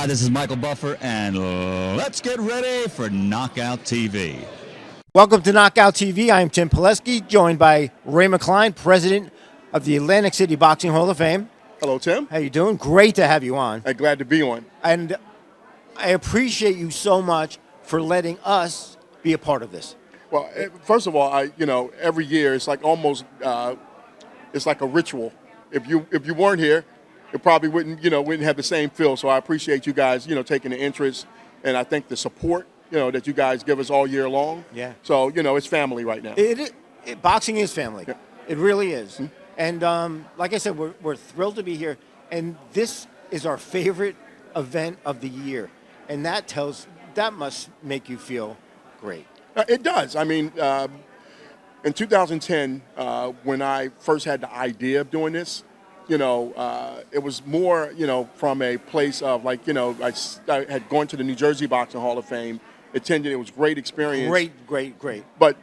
Hi, this is Michael Buffer, and let's get ready for KnockOut TV. Welcome to KnockOut TV. I am Tim Pileski, joined by Ray McCline, president of the Atlantic City Boxing Hall of Fame. Hello, Tim. How you doing? Great to have you on. I'm glad to be on. And I appreciate you so much for letting us be a part of this. Well, first of all, every year it's like almost, it's like a ritual. If you weren't here, it probably wouldn't have the same feel. So I appreciate you guys, taking the interest, and I think the support, that you guys give us all year long. Yeah. So it's family right now. Boxing is family. Yeah. It really is. Mm-hmm. And like I said, we're thrilled to be here. And this is our favorite event of the year, and that must make you feel great. It does. I mean, in 2010, when I first had the idea of doing this, it was more, from a place of I had gone to the New Jersey Boxing Hall of Fame, attended. It was a great experience. Great. But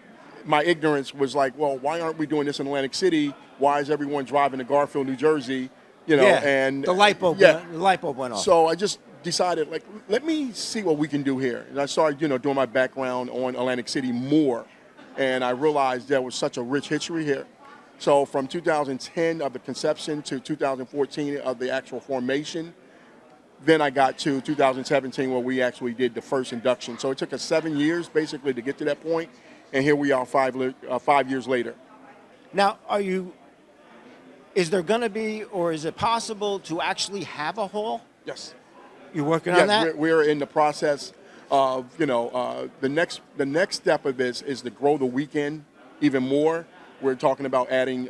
my ignorance was like, well, why aren't we doing this in Atlantic City? Why is everyone driving to Garfield, New Jersey? And the light bulb went off. So I just decided, let me see what we can do here. And I started, doing my background on Atlantic City more. And I realized there was such a rich history here. So from 2010 of the conception to 2014 of the actual formation, then I got to 2017 where we actually did the first induction. So it took us 7 years basically to get to that point, and here we are 5 years later. Now, is there going to be, or is it possible to actually have a hall? Yes. You're working on that? We're in the process of, the next step of this is to grow the weekend even more. We're talking about adding,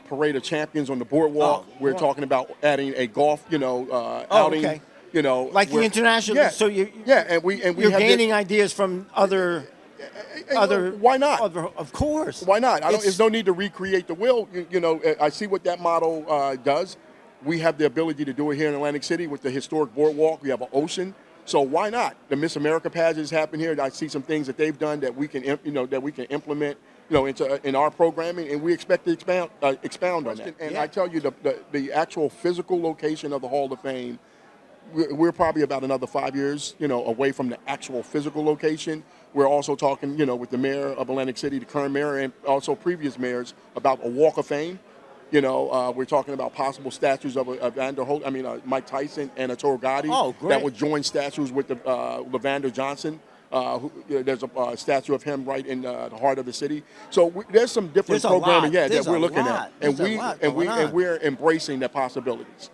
parade of champions on the boardwalk. We're talking about adding a golf, outing. Okay. Like the international. Yeah. So you're gaining ideas from other. Why not? Of course. Why not? There's no need to recreate the wheel. I see what that model does. We have the ability to do it here in Atlantic City with the historic boardwalk. We have an ocean. So why not? The Miss America pageants happen here. I see some things that they've done that we can, implement, in our programming, and we expect to expound on that. And I tell you, the actual physical location of the Hall of Fame, we're probably about another 5 years, away from the actual physical location. We're also talking, with the mayor of Atlantic City, the current mayor, and also previous mayors about a Walk of Fame. We're talking about possible statues of Evander Holt, Mike Tyson and Arturo Gatti that would join statues with the Levander Johnson. There's a statue of him right in the heart of the city. So there's some different programming, that we're looking at, and we're embracing the possibilities.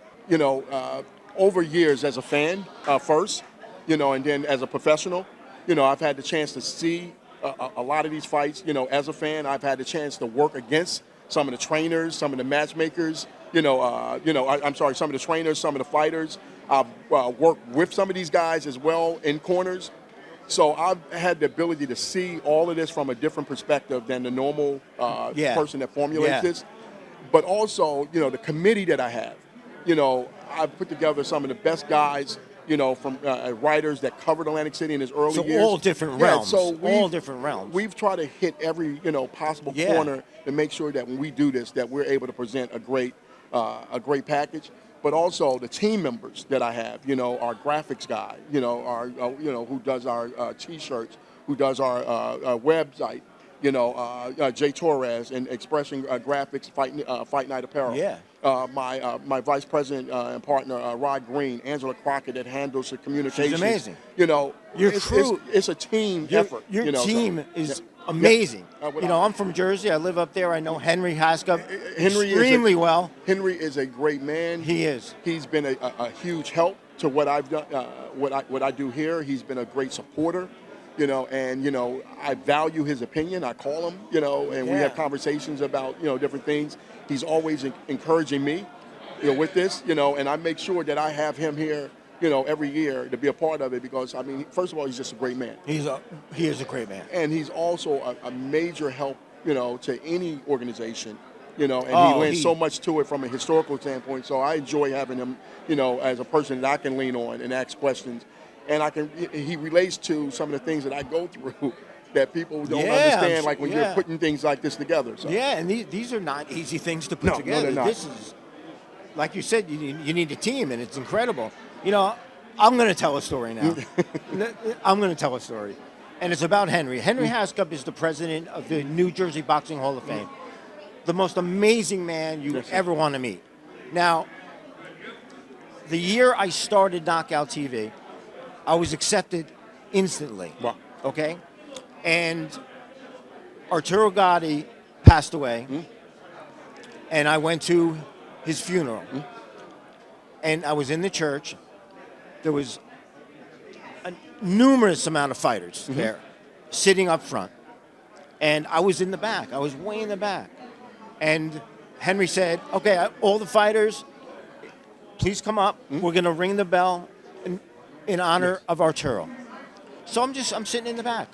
Over years as a fan first, and then as a professional, I've had the chance to see a lot of these fights. As a fan, I've had the chance to work against some of the trainers, some of the matchmakers, some of the trainers, some of the fighters. I've worked with some of these guys as well in corners. So I've had the ability to see all of this from a different perspective than the normal person that formulates this. But also, the committee that I have, I've put together some of the best guys, from writers that covered Atlantic City in his early years. So all different realms. All different realms. We've tried to hit every, possible corner to make sure that when we do this, that we're able to present a great package. But also the team members that I have, our graphics guy, our, who does our T-shirts, who does our website, Jay Torres and Expression Graphics, Fight Night Apparel. Yeah. My vice president and partner, Rod Green, Angela Crockett, that handles the communications. She's amazing. Your crew. It's a team effort. Your team is amazing. I'm from Jersey. I live up there. I know Henry Haskell extremely well. Henry is a great man. He is. He's been a huge help to what I've done, what I do here. He's been a great supporter. I value his opinion. I call him, and we have conversations about, different things. He's always encouraging me, with this, and I make sure that I have him here, every year to be a part of it because, first of all, he's just a great man. He is a great man. And he's also a major help, to any organization, and he lends so much to it from a historical standpoint. So I enjoy having him, as a person that I can lean on and ask questions. And he relates to some of the things that I go through that people don't understand, like when you're putting things like this together. So. Yeah, and these are not easy things to put together. No, they're not. like you said, you need a team, and it's incredible. You know, I'm going to tell a story now. I'm going to tell a story, and it's about Henry. Henry Hascup is the president of the New Jersey Boxing Hall of Fame. The most amazing man you ever want to meet. Now, the year I started Knockout TV, I was accepted instantly. Wow. Okay? And Arturo Gatti passed away, and I went to his funeral. And I was in the church. There was a numerous amount of fighters there sitting up front. And I was in the back. I was way in the back. And Henry said, okay, all the fighters, please come up. We're going to ring the bell in honor of Arturo. So I'm sitting in the back.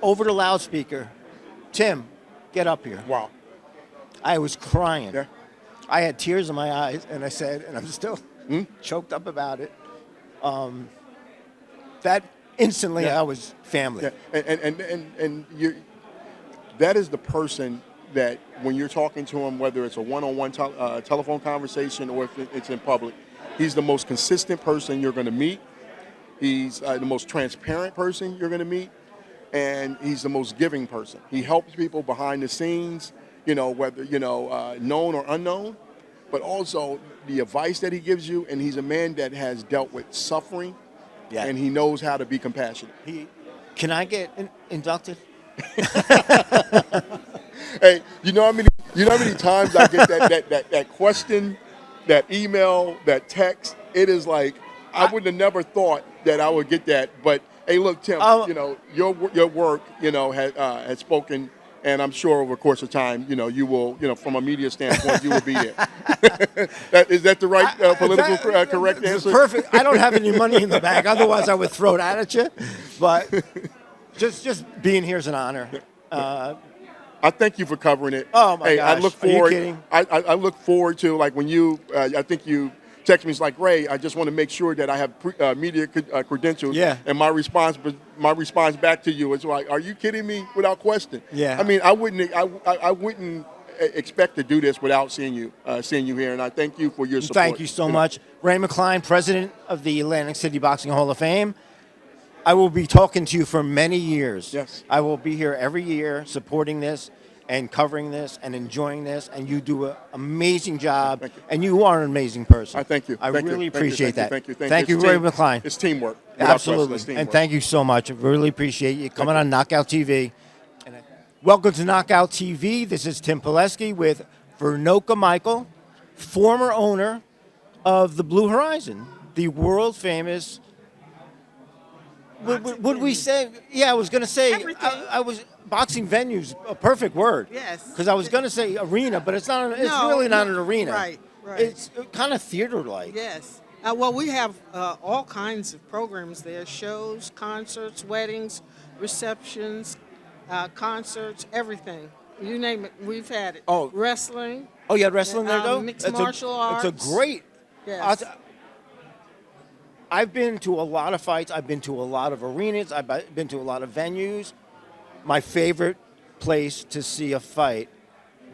Over the loudspeaker, Tim, get up here. Wow. I was crying. Yeah. I had tears in my eyes, and I said, and I'm still choked up about it. That instantly, I was family. Yeah. And you, that is the person that when you're talking to him, whether it's a one-on-one telephone conversation or if it's in public, he's the most consistent person you're going to meet. He's the most transparent person you're going to meet, and he's the most giving person. He helps people behind the scenes, you know, whether, you know, known or unknown, but also the advice that he gives you, and he's a man that has dealt with suffering, and he knows how to be compassionate. Can I get inducted? Hey, you know how many times I get that question, that email, that text? It is like I would have never thought that I would get that. But hey, look, Tim, you know your work, you know, has spoken, and I'm sure over the course of time, you know, you will, you know, from a media standpoint, you will be there. Is that the right political correct answer? Perfect. I don't have any money in the bank, otherwise I would throw it at you. But just being here is an honor. I thank you for covering it. Oh my gosh! I look forward. Are you kidding? I look forward to, like, when you. I think you text me. It's like, Ray, I just want to make sure that I have media credentials. Yeah. And my response back to you is like, are you kidding me? Without question. Yeah. I mean, I wouldn't expect to do this without seeing you here, and I thank you for your support. Thank you so much, Ray McCline, president of the Atlantic City Boxing Hall of Fame. I will be talking to you for many years. Yes. I will be here every year supporting this and covering this and enjoying this, and you do an amazing job, and you are an amazing person. I thank you. I really appreciate that. Thank you. Thank you, Ray McCline. It's teamwork. Absolutely. It's teamwork. And thank you so much. I really appreciate you coming on Knockout TV. Welcome to Knockout TV. This is Tim Pileski with Vernoca Michael, former owner of the Blue Horizon, the world famous. Would we say? Yeah, I was going to say. I was boxing venues, a perfect word. Yes. Because I was going to say arena, but it's not. It's really not an arena. Right. It's kind of theater-like. Yes. Well, we have all kinds of programs there: shows, concerts, weddings, receptions, concerts, everything. You name it, we've had it. Oh. Wrestling. Oh, you had wrestling there, though? Mixed martial arts. It's a great. Yes. I've been to a lot of fights. I've been to a lot of arenas. I've been to a lot of venues. My favorite place to see a fight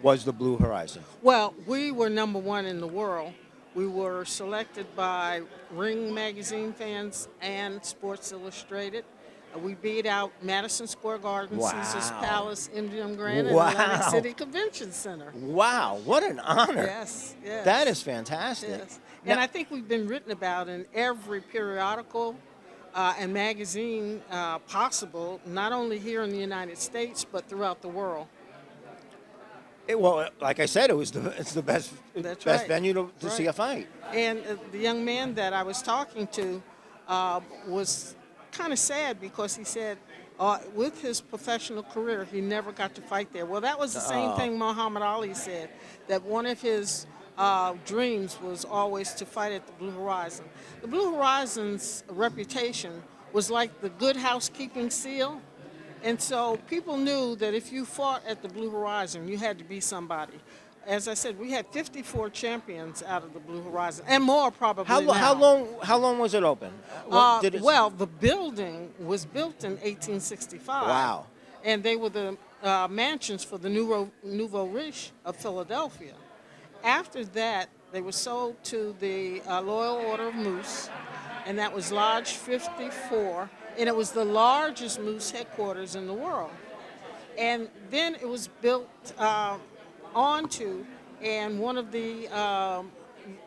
was the Blue Horizon. Well, we were #1 in the world. We were selected by Ring Magazine fans and Sports Illustrated. We beat out Madison Square Garden, Caesars Palace, MGM Grand, and Atlantic City Convention Center. Wow, what an honor. Yes. That is fantastic. Yes. And I think we've been written about in every periodical and magazine possible, not only here in the United States, but throughout the world. Well, like I said, it's the best venue to see a fight. And the young man that I was talking to was kind of sad because he said with his professional career, he never got to fight there. Well, that was the same thing Muhammad Ali said, that one of his dreams was always to fight at the Blue Horizon. The Blue Horizon's reputation was like the good housekeeping seal. And so people knew that if you fought at the Blue Horizon, you had to be somebody. As I said, we had 54 champions out of the Blue Horizon, and more probably now. How long was it open? Well, the building was built in 1865. Wow. And they were the mansions for the Nouveau Riche of Philadelphia. After that, They were sold to the Loyal Order of Moose, and that was Lodge 54, and it was the largest moose headquarters in the world. And then it was built onto, and one of the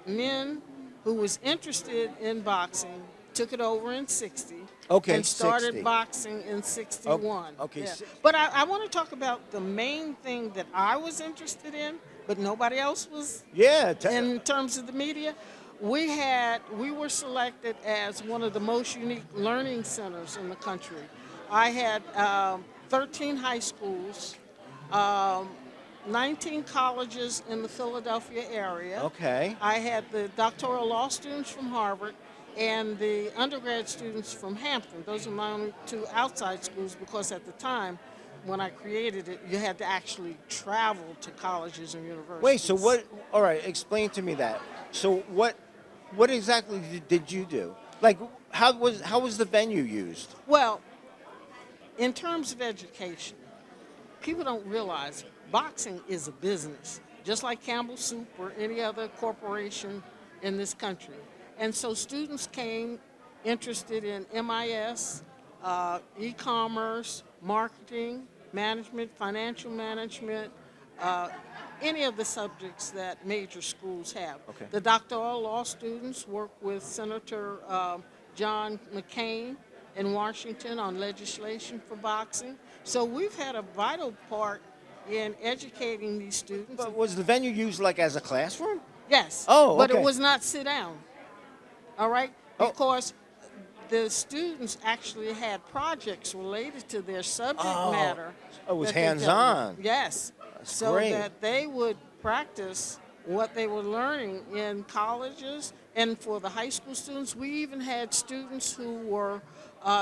men who was interested in boxing took it over in 60 Okay, and started 60. boxing in 61. Okay, Yeah. 60. But I want to talk about the main thing that I was interested in, but nobody else was Yeah. in terms of the media. We were selected as one of the most unique learning centers in the country. I had 13 high schools, 19 colleges in the Philadelphia area. Okay. I had the doctoral law students from Harvard and the undergrad students from Hampton. Those are my only two outside schools because at the time when I created it, you had to actually travel to colleges and universities. Wait. So what? All right. Explain to me that. So what exactly did you do? Like, how was the venue used? Well, in terms of education, people don't realize boxing is a business, just like Campbell Soup or any other corporation in this country. And so students came interested in MIS, e-commerce, marketing, management, financial management, any of the subjects that major schools have. Okay. The doctoral law students work with Senator John McCain in Washington on legislation for boxing. So we've had a vital part in educating these students. But was the venue used like as a classroom? Yes. Oh, But okay. it was not sit down. All right? Oh. Because the students actually had projects related to their subject Oh. matter. Oh, it was that they dealt with. hands-on. Yes. So great. that they would practice what they were learning in colleges. And for the high school students, we even had students who were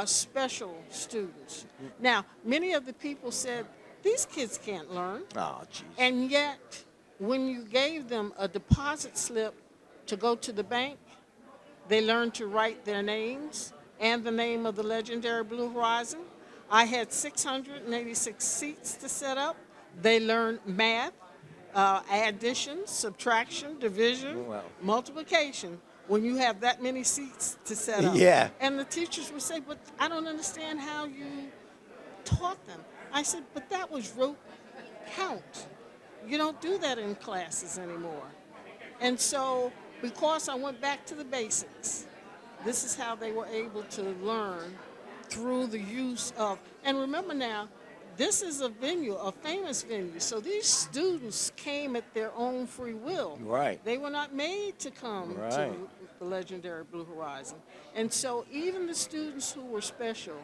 special students. Now, many of the people said, these kids can't learn. Oh, jeez. And yet, when you gave them a deposit slip to go to the bank, they learned to write their names and the name of the legendary Blue Horizon. I had 686 seats to set up. They learned math, addition, subtraction, division, Wow. multiplication when you have that many seats to set up. Yeah. And the teachers would say, but I don't understand how you taught them. I said, but that was rote count. You don't do that in classes anymore. And so, because I went back to the basics, this is how they were able to learn through the use of, and remember now, this is a venue, a famous venue. So these students came at their own free will. Right. They were not made to come to Right. the legendary Blue Horizon. And so even the students who were special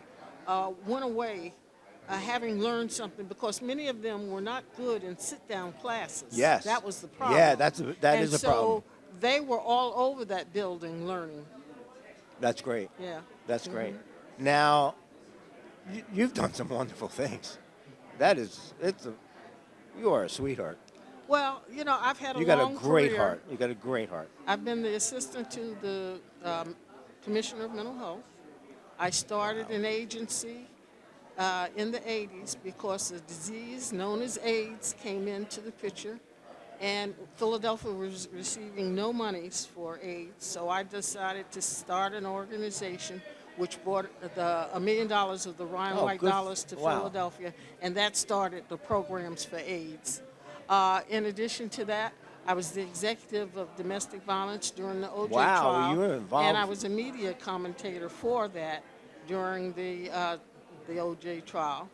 went away having learned something because many of them were not good in sit-down classes. Yes. That was the problem. Yeah, that and is a so problem. they were all over that building learning. That's great. Yeah. That's great. Now, you've done some wonderful things. You are a sweetheart. Well, you know, I've had a You got a long great career. heart. You got a great heart. I've been the assistant to the Commissioner of Mental Health. I started an agency in the 80s because a disease known as AIDS came into the picture, and Philadelphia was receiving no monies for AIDS, so I decided to start an organization which brought $1 million of the Ryan Oh, White good. dollars to Wow. Philadelphia, and that started the programs for AIDS. In addition to that, I was the executive of domestic violence during the OJ Wow, trial, you were involved. and I was a media commentator for that during the OJ trial.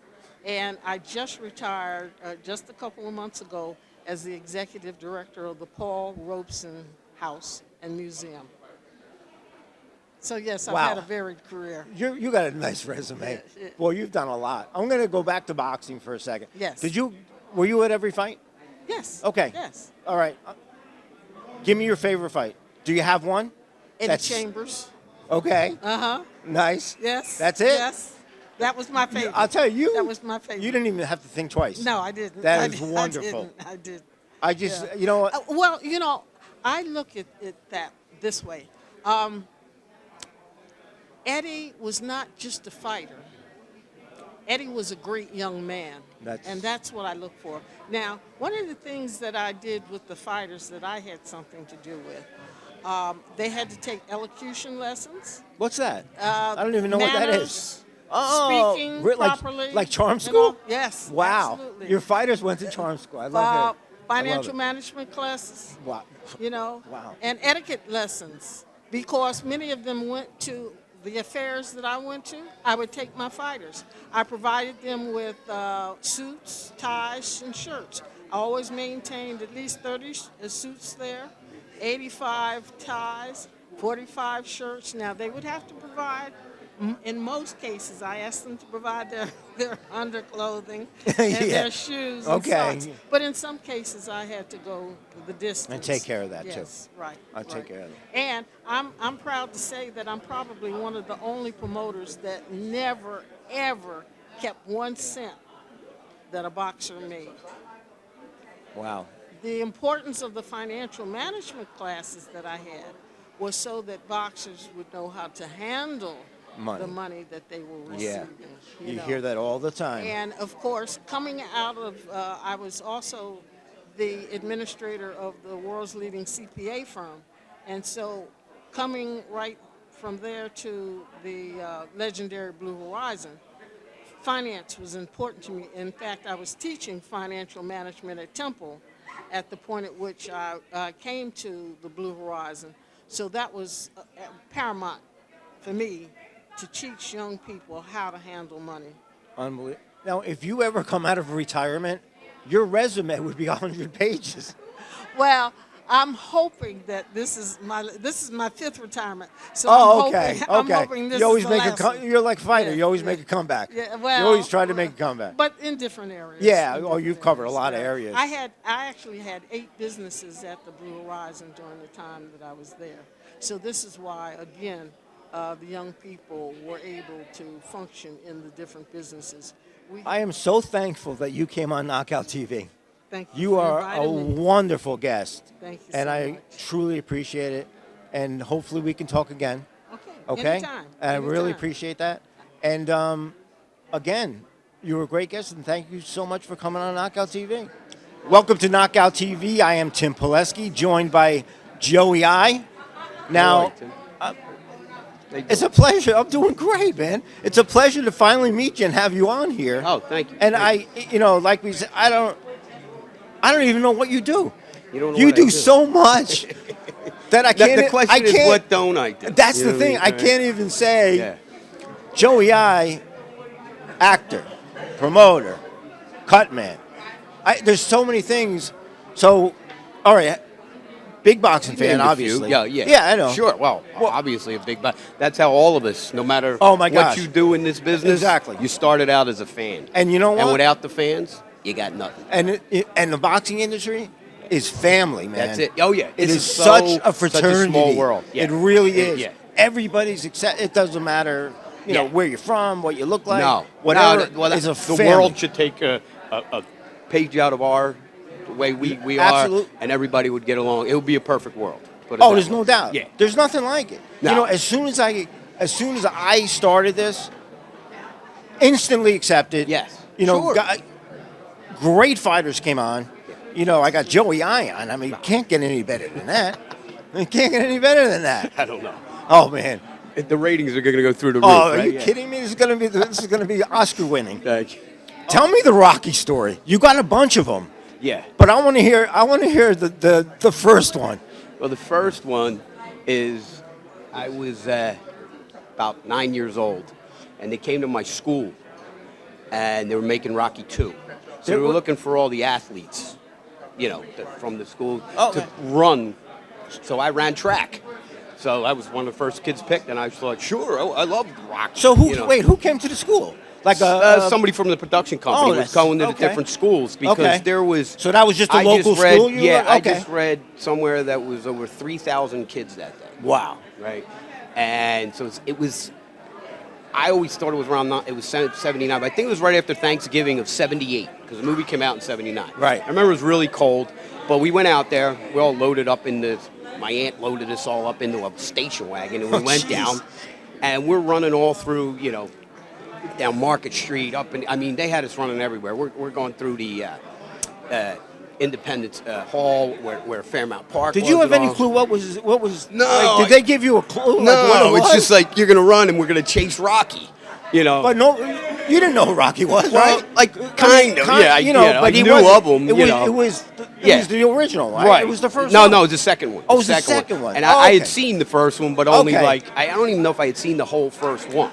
And I just retired just a couple of months ago as the executive director of the Paul Robeson House and Museum. So yes, I've Wow. had a varied career. You got a nice resume. Yeah. Well, you've done a lot. I'm going to go back to boxing for a second. Yes. Were you at every fight? Yes. Okay. Yes. All right. Give me your favorite fight. Do you have one? Eddie Chambers. Okay. Uh-huh. Nice. Yes. That's it? Yes. That was my favorite. I'll tell you. That was my favorite. You didn't even have to think twice. No, I didn't. That is wonderful. I didn't. I just, Yeah. you know what? Well, you know, I look at it this way. Eddie was not just a fighter. Eddie was a great young man, and that's what I look for. Now, one of the things that I did with the fighters that I had something to do with, they had to take elocution lessons. What's that? I don't even know what that is. Speaking like, properly. like charm school? Yes. Wow. Absolutely. Your fighters went to charm school. I love it. Financial management classes. Wow. Wow. And etiquette lessons, because many of them went to the affairs that I went to. I would take my fighters. I provided them with suits, ties, and shirts. I always maintained at least 30 suits there, 85 ties, 45 shirts. Now, they would have to provide, in most cases, I asked them to provide their underclothing and their shoes and socks. But in some cases, I had to go the distance. And take care of that, too. Right. I'll take care of it. And I'm proud to say that I'm probably one of the only promoters that never, ever kept 1 cent that a boxer made. Wow. The importance of the financial management classes that I had was so that boxers would know how to handle the money that they were receiving. Yeah. You hear that all the time. And, of course, coming out of, I was also the administrator of the world's leading CPA firm. And so coming right from there to the legendary Blue Horizon, finance was important to me. In fact, I was teaching financial management at Temple at the point at which I came to the Blue Horizon. So that was paramount for me to teach young people how to handle money. Unbelievable. Now, if you ever come out of retirement, your resume would be 100 pages. Well, I'm hoping that this is my 5th retirement. So I'm hoping this you always is the make last you're like a fighter. You always make a comeback. Yeah, well, you always try to make a comeback. But in different areas. Yeah. You've covered a lot of areas. I actually had 8 businesses at the Blue Horizon during the time that I was there. So this is why, again, the young people were able to function in the different businesses. I am so thankful that you came on KnockOut TV. Thank you. You are a wonderful guest. Thank you. And so I much. truly appreciate it. And hopefully we can talk again. Okay. Anytime. And I really appreciate that. And again, you were a great guest, and thank you so much for coming on KnockOut TV. Welcome to KnockOut TV. I am Tim Pileski, joined by Joey I. Now, it's a pleasure. I'm doing great, man. It's a pleasure to finally meet you and have you on here. Oh, thank you. And like we said, I don't even know what you do. You don't know you what do I do so much that I can't. The question is, what don't I do? That's the thing. I can't even say, Joey I, actor, promoter, cut man. There's so many things. So, all right. Big boxing fan, obviously. Yeah, I know. Sure. Well, obviously a big boxing. That's how all of us, no matter what you do in this business, you started out as a fan. And you know what? And without the fans, you got nothing. And the boxing industry is family, man. That's it. Oh, yeah. It is such a fraternity. Such a small world. Yeah. It really is. Yeah. Everybody's it doesn't matter, where you're from, what you look like. No. Whatever is a family. The world should take a page out of our way we are, and everybody would get along. It would be a perfect world. There's no doubt. Yeah. There's nothing like it. No. As soon as I started this, instantly accepted. Yes. Sure. Great fighters came on. I got Joey I on. I mean, can't get any better than that. Can't get any better than that. I don't know. Oh man. The ratings are going to go through the roof. Oh, are you kidding me? This is going to be Oscar winning. Tell me the Rocky story. You got a bunch of them. Yeah. But I want to hear the first one. Well, the first one is I was about 9 years old, and they came to my school, and they were making Rocky 2. So they were looking for all the athletes, from the school to run. So I ran track. So I was one of the first kids picked, and I was like, sure, I love Rocky. So who came to the school? Like somebody from the production company was going to the different schools because there was. So that was just a local school? I just read somewhere that was over 3,000 kids that day. Wow. Right, and so it was. I always thought it was around. It was 79, but I think it was right after Thanksgiving of '78 because the movie came out in '79. Right. I remember it was really cold, but we went out there. We all loaded up in the. My aunt loaded us all up into a station wagon, and we went down, and we're running all through, down Market Street, up and I mean, they had us running everywhere. We're going through the Independence Hall, where Fairmount Park. Did was you have and any all. clue what was? No, Like, did they give you a clue? No, like, what it was? it's just like you're gonna run and we're gonna chase Rocky. You know. But no, you didn't know who Rocky was, Well, right? like kind of, yeah. I but he knew wasn't- of him. It you was, know. it was the original, right? Right. It was the first. No, one? no, it was the second one. Oh, it was the second one. And Oh, I had okay. seen the first one, but only Okay. like I don't even know if I had seen the whole first one.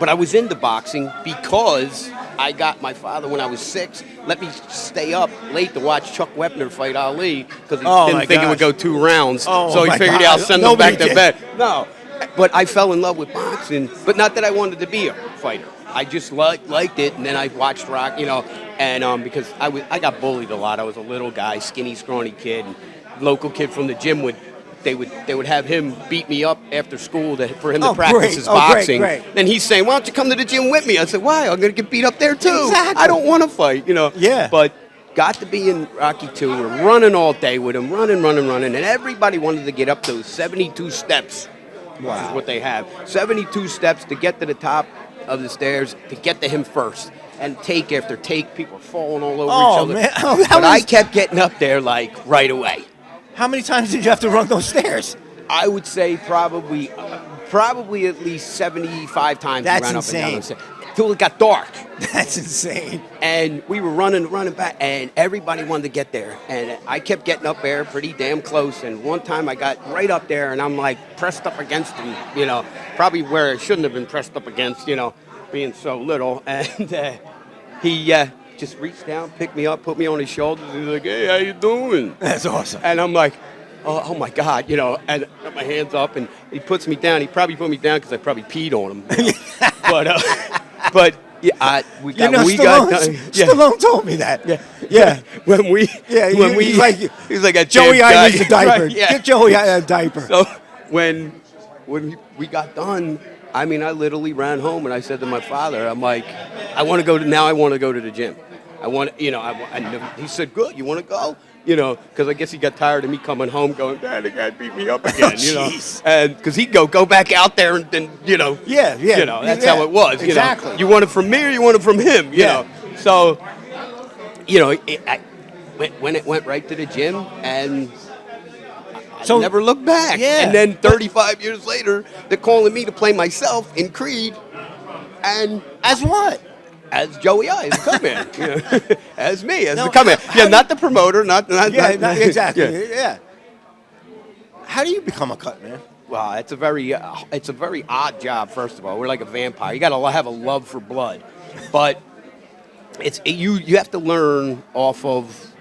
But I was into boxing because I got my father when I was 6 let me stay up late to watch Chuck Wepner fight Ali because he Oh, my didn't think it would gosh. go 2 rounds. Oh, so he my figured God. I'll send him Nobody back to did. bed. No. But I fell in love with boxing, but not that I wanted to be a fighter. I just liked it, and then I watched Rock, and because I got bullied a lot. I was a little guy, skinny, scrawny kid, and local kid from the gym would have him beat me up after school for him to Oh, practice great. his Oh, great, boxing. great. Then he's saying, "Why don't you come to the gym with me?" I said, "Why? I'm gonna get beat up there too. Exactly. I don't want to fight, Yeah. But got to be in Rocky 2. We're running all day with him, running, and everybody wanted to get up those 72 steps. Wow. Which is what they have. 72 steps to get to the top of the stairs, to get to him first. And take after take, people are falling all over each other. Man. But I kept getting up there, like, right away. How many times did you have to run those stairs? I would say probably at least 75 times That's we ran insane. up and down those stairs. Until it got dark. That's insane. And we were running back, and everybody wanted to get there. And I kept getting up there pretty damn close. And one time I got right up there, and I'm like pressed up against him, probably where I shouldn't have been pressed up against, being so little. And he just reached down, picked me up, put me on his shoulders. He's like, "Hey, how you doing?" That's awesome. And I'm like, oh my God, and I got my hands up, and he puts me down. He probably put me down because I probably peed on him. But yeah, we got done. Yeah. Stallone told me that. Yeah. He's like, he's like a Joey, damn I guy. need a diaper. Right, yeah. Get Joey a diaper. So when we got done, I mean, I literally ran home and I said to my father, I'm like, I want to go to the gym. I want, he said, good, you want to go? Because I guess he got tired of me coming home going, "Dad, the guy beat me up again," Jeez. And because he'd go back out there and then, Yeah. that's how it was, Exactly. You want it from me or you want it from him, you know? So, when it went right to the gym and I never looked back. Yeah. And then 35 years later, they're calling me to play myself in Creed and As what? as Joey I, as the Cutman. As me, as No, the Cutman. how Yeah, do not the promoter, not Exactly. Yeah. Yeah. How do you become a cut man? Well, it's a very odd job. First of all, we're like a vampire. You got to have a love for blood, but you have to learn off of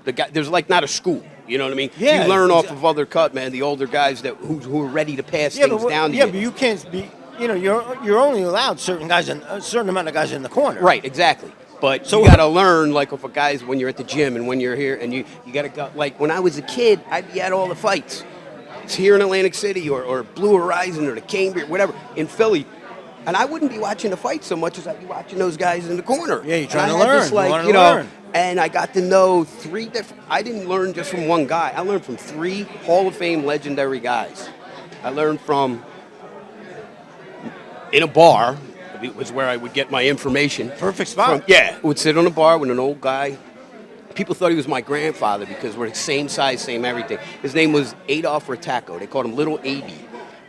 the guy. There's like not a school. You know what I mean? Yeah. You learn off of other cut men, the older guys who are ready to pass things down to you. but you can't be. You're only allowed certain guys and a certain amount of guys in the corner. Right, exactly. But So- you got to learn, like, if a guy's when you're at the gym and when you're here, and you got to go. Like when I was a kid, I'd be at all the fights. It's here in Atlantic City or Blue Horizon or the Cambridge, whatever, in Philly. And I wouldn't be watching the fight so much as I'd be watching those guys in the corner. Yeah, you're trying And to I had learn. this, You like, wanted to learn. And I got to know 3 different. I didn't learn just from one guy. I learned from 3 Hall of Fame legendary guys. I learned from in a bar. It was where I would get my information. Perfect spot. Would sit on a bar with an old guy. People thought he was my grandfather because we're the same size, same everything. His name was ACBHoF Rataco. They called him Little AB.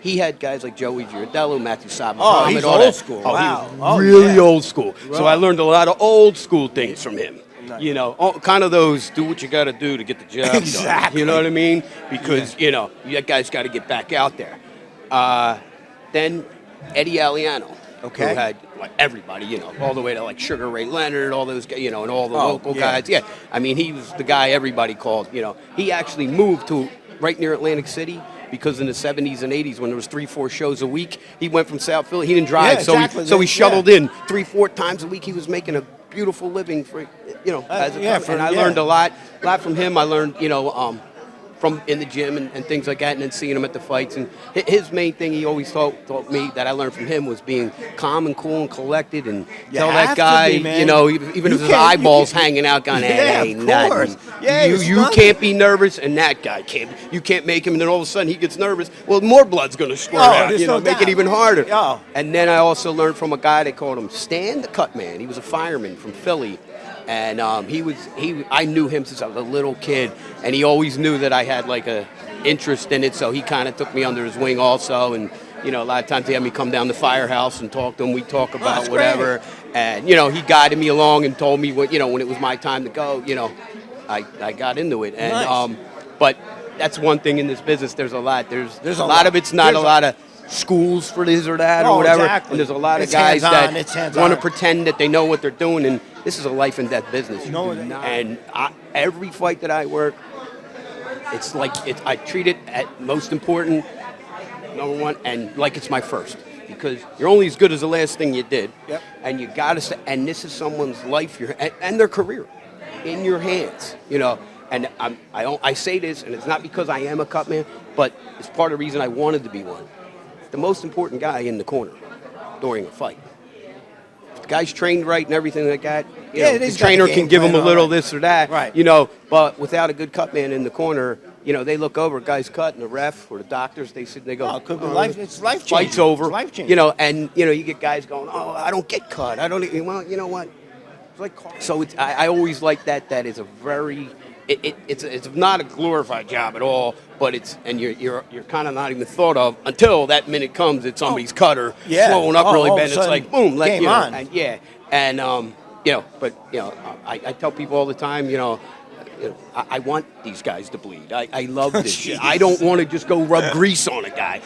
He had guys like Joey Giardello, Matthew Saab, Oh, he's all old that. school. Oh, Wow. he Oh, was really yeah. old school. So I learned a lot of old school things from him. Kind of those do what you got to do to get the job done. Exactly. You know what I mean? Because, that guy's got to get back out there. Then Eddie Aliano. Okay. Who had like everybody, all the way to like Sugar Ray Leonard, all those guys, and all the local yeah. guys. Yeah, I mean, he was the guy everybody called. He actually moved to right near Atlantic City because in the 70s and 80s, when there was 3-4 shows a week, he went from South Philly. He didn't drive, Yeah, exactly. so he shuttled in 3-4 times a week. He was making a beautiful living for as a comic. And I learned a lot from him. I learned from from in the gym and things like that, and then seeing him at the fights. And his main thing he always taught me that I learned from him was being calm and cool and collected, and tell that guy, you know, even if his eyeballs hanging out, going, "Hey, ain't nothing." Yeah, you can't be nervous, and that guy can't. You can't make him, and then all of a sudden he gets nervous. Well, more blood's going to squirt out. You know, make it even harder. Oh. And then I also learned from a guy, they called him Stan the Cut Man. He was a fireman from Philly. And I knew him since I was a little kid, and he always knew that I had like a interest in it, so he kind of took me under his wing also. And you know, a lot of times he had me come down to Firehouse and talk to him. We'd talk about whatever, and you know, he guided me along and told me what, you know, when it was my time to go. You know, I got into it, and but that's one thing in this business. There's a lot. There's a lot of it's not a lot of schools for this or that or whatever. Exactly. And there's a lot of guys that want to pretend that they know what they're doing, and this is a life and death business. And every fight that I work, it's like I treat it at most important, number one, and like it's my first, because you're only as good as the last thing you did. Yep. And you got to, and this is someone's life and their career in your hands, you know. And I say this, and it's not because I am a cut man, but it's part of the reason I wanted to be one. The most important guy in the corner during a fight. If the guy's trained right and everything like that, you know, the trainer can give him a little this or that, you know, but without a good cut man in the corner, you know, they look over, guy's cut, and the ref or the doctors, they sit and they go, it's life changing. Fight's over. It's life changing. You know, and, you know, you get guys going, oh, I don't get cut. I don't, well, you know what? It's like, so I always like that is a very, it's not a glorified job at all, but it's, and you're kind of not even thought of until that minute comes that somebody's cut or slowing up really bad. It's like boom, like, you know, on. And you know, but you know, I tell people all the time, you know, I want these guys to bleed. I love this shit. I don't want to just go rub grease on a guy.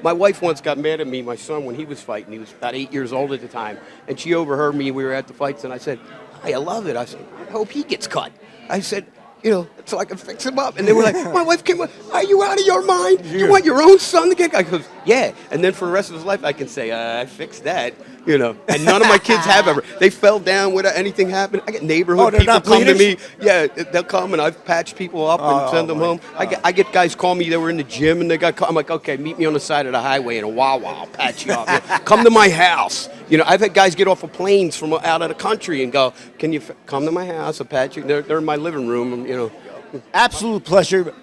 My wife once got mad at me, my son, when he was fighting. He was about 8 years old at the time, and she overheard me. We were at the fights, and I said, "Hey, I love it." I said, "I hope he gets cut." I said, you know, so I can fix him up. And they were like, my wife came up, are you out of your mind? You want your own son to get cut? I goes, yeah. And then for the rest of his life, I can say, I fixed that, you know. And none of my kids have ever. They fell down without anything happened. I get neighborhood people come to me. Yeah, they'll come, and I've patched people up and send them home. I get guys call me, they were in the gym, and they got caught. I'm like, okay, meet me on the side of the highway in a Wawa. I'll patch you up. Come to my house. You know, I've had guys get off of planes from out of the country and go, can you come to my house? I'll patch you. They're in my living room, and, you know. Absolute pleasure,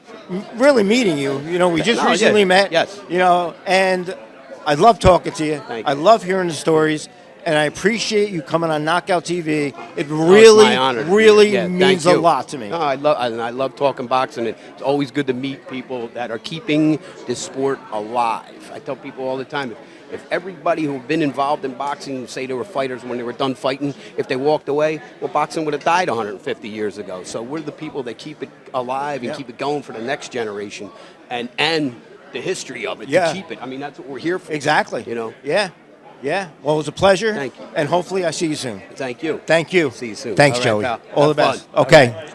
really meeting you. You know, we just recently met. Yes. You know, and I love talking to you. Thank you. I love hearing the stories, and I appreciate you coming on KnockOut TV. It really means a lot to me. No, I love talking boxing. It's always good to meet people that are keeping this sport alive. I tell people all the time, if everybody who've been involved in boxing, say they were fighters when they were done fighting, if they walked away, well, boxing would have died 150 years ago. So we're the people that keep it alive and keep it going for the next generation, and the history of it to keep it. I mean, that's what we're here for. Exactly. You know. Yeah. Well, it was a pleasure. Thank you. And hopefully I see you soon. Thank you. Thank you. See you soon. Thanks, all Joey. Right, all the fun. best. Okay.